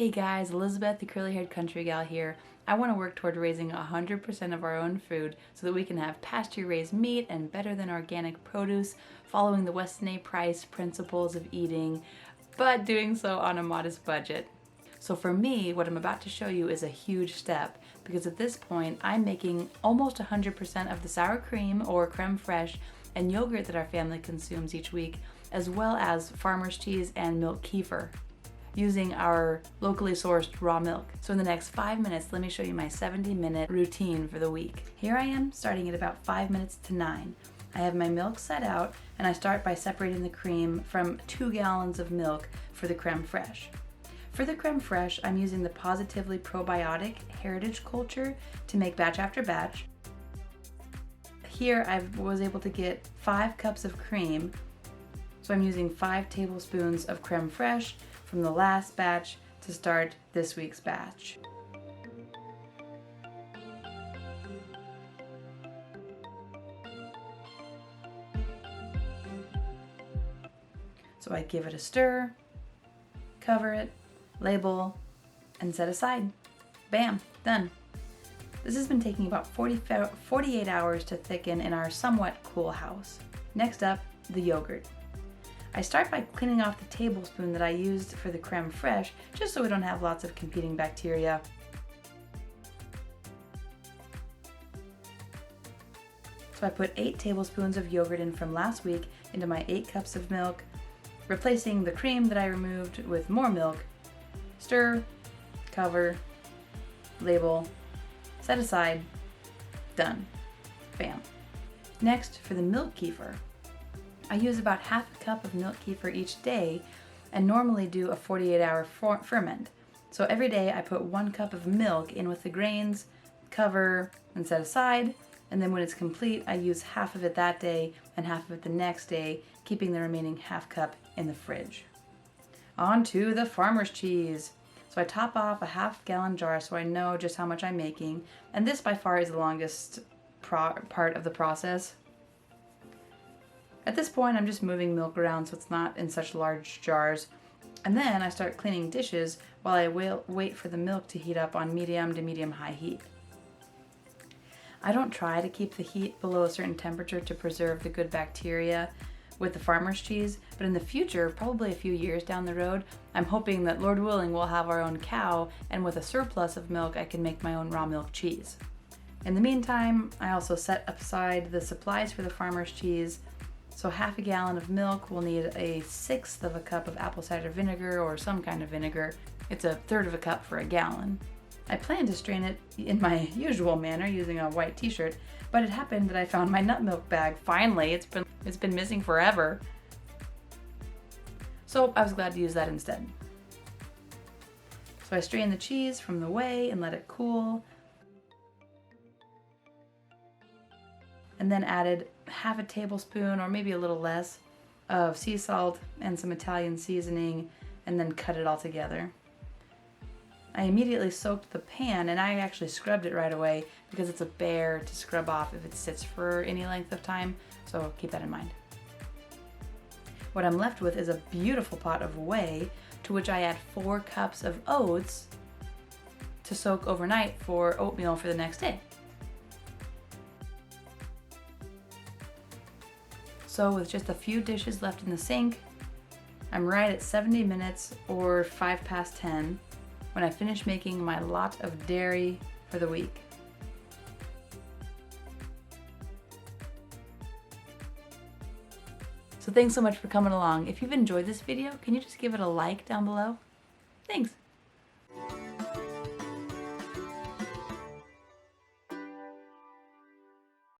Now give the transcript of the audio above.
Hey guys, Elizabeth, the curly-haired country gal here. I want to work toward raising 100% of our own food so that we can have pasture-raised meat and better than organic produce, following the Weston A. Price principles of eating, but doing so on a modest budget. So for me, what I'm about to show you is a huge step, because at this point I'm making almost 100% of the sour cream or crème fraîche and yogurt that our family consumes each week, as well as farmer's cheese and milk kefir, using our locally sourced raw milk. So in the next 5 minutes, let me show you my 70-minute routine for the week. Here I am, starting at about 5 minutes to 9. I have my milk set out, and I start by separating the cream from 2 gallons of milk for the crème fraîche. For the crème fraîche, I'm using the positively probiotic heritage culture to make batch after batch. Here I was able to get 5 cups of cream, so I'm using 5 tablespoons of crème fraîche from the last batch to start this week's batch. So I give it a stir, cover it, label, and set aside. Bam, done. This has been taking about 48 hours to thicken in our somewhat cool house. Next up, the yogurt. I start by cleaning off the tablespoon that I used for the crème fraîche, just so we don't have lots of competing bacteria. So I put 8 tablespoons of yogurt in from last week into my 8 cups of milk, replacing the cream that I removed with more milk. Stir, cover, label, set aside, done. Bam. Next, for the milk kefir. I use about half a cup of milk kefir each day and normally do a 48-hour ferment. So every day I put 1 cup of milk in with the grains, cover, and set aside, and then when it's complete I use half of it that day and half of it the next day, keeping the remaining half cup in the fridge. On to the farmer's cheese. So I top off a half-gallon jar so I know just how much I'm making, and this by far is the longest part of the process. At this point, I'm just moving milk around so it's not in such large jars. And then I start cleaning dishes while I wait for the milk to heat up on medium to medium-high heat. I don't try to keep the heat below a certain temperature to preserve the good bacteria with the farmer's cheese, but in the future, probably a few years down the road, I'm hoping that, Lord willing, we'll have our own cow, and with a surplus of milk, I can make my own raw milk cheese. In the meantime, I also set aside the supplies for the farmer's cheese. So half a gallon of milk will need 1/6 of a cup of apple cider vinegar or some kind of vinegar. It's 1/3 of a cup for a gallon. I plan to strain it in my usual manner using a white t-shirt, but it happened that I found my nut milk bag. Finally, it's been missing forever. So I was glad to use that instead. So I strain the cheese from the whey and let it cool, and then added half a tablespoon or maybe a little less of sea salt and some Italian seasoning, and then cut it all together. I immediately soaked the pan, and I actually scrubbed it right away because it's a bear to scrub off if it sits for any length of time, so keep that in mind. What I'm left with is a beautiful pot of whey, to which I add 4 cups of oats to soak overnight for oatmeal for the next day. So with just a few dishes left in the sink, I'm right at 70 minutes or 5 past 10 when I finish making my lot of dairy for the week. So thanks so much for coming along. If you've enjoyed this video, can you just give it a like down below? Thanks.